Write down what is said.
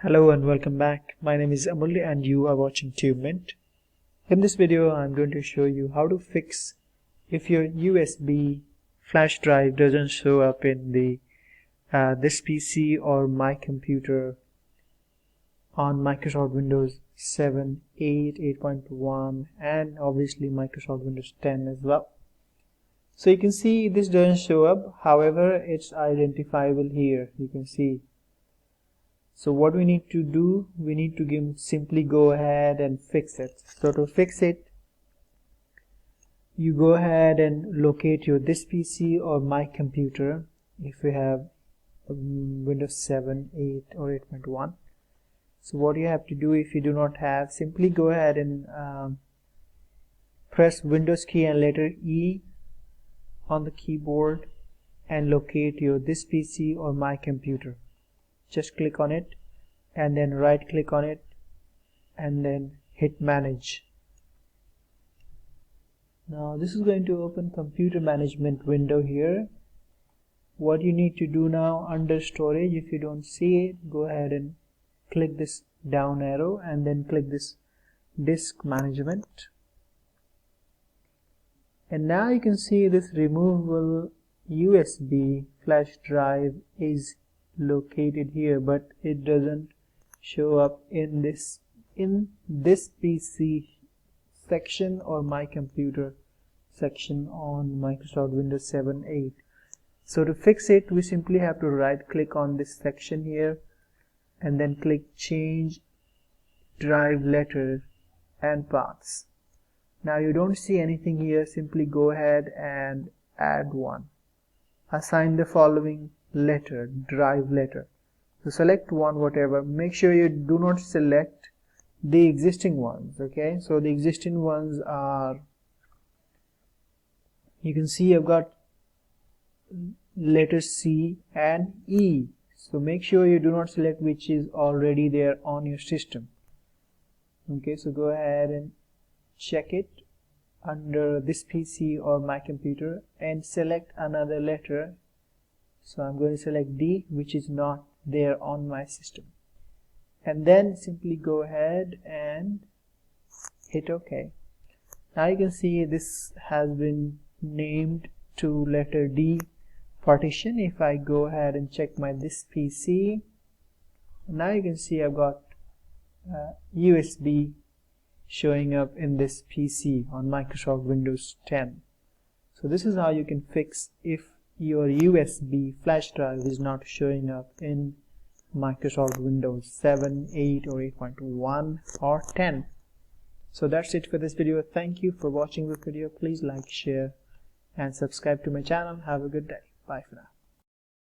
Hello and welcome back. My name is Amulya and you are watching TubeMint. In this video I'm going to show you how to fix if your USB flash drive doesn't show up in the this PC or my computer on Microsoft Windows 7, 8, 8.1 and obviously Microsoft Windows 10 as well. So you can see this doesn't show up, however it's identifiable here, you can see. So what we need to do, we need to simply go ahead and fix it. So to fix it, you go ahead and locate your this PC or my computer if you have Windows 7, 8 or 8.1. So what you have to do, if you do not have, simply go ahead and press Windows key and letter E on the keyboard and locate your this PC or my computer. Just click on it and then right click on it and then hit manage. Now this is going to open computer management window here. What you need to do now, under storage, if you don't see it, go ahead and click this down arrow and then click this disk management, and now you can see this removable USB flash drive is located here, but it doesn't show up in this PC section or my computer section on Microsoft Windows 7, 8. So to fix it, we simply have to right click on this section here and then click change drive letter and paths. Now you don't see anything here, simply go ahead and add one. Assign the following letter, drive letter. So select one, whatever. Make sure you do not select the existing ones, okay? So the existing ones are, you can see I've got letters C and E. So make sure you do not select which is already there on your system. Okay, so go ahead and check it under this PC or my computer and select another letter. So I'm going to select D, which is not there on my system, and then simply go ahead and hit OK. Now you can see this has been named to letter D partition. If I go ahead and check my this PC, now you can see I've got USB showing up in this PC on Microsoft Windows 10. So this is how you can fix if your USB flash drive is not showing up in Microsoft Windows 7, 8 or 8.1 or 10. So that's it for this video. Thank you for watching this video. Please like, share and subscribe to my channel. Have a good day. Bye for now.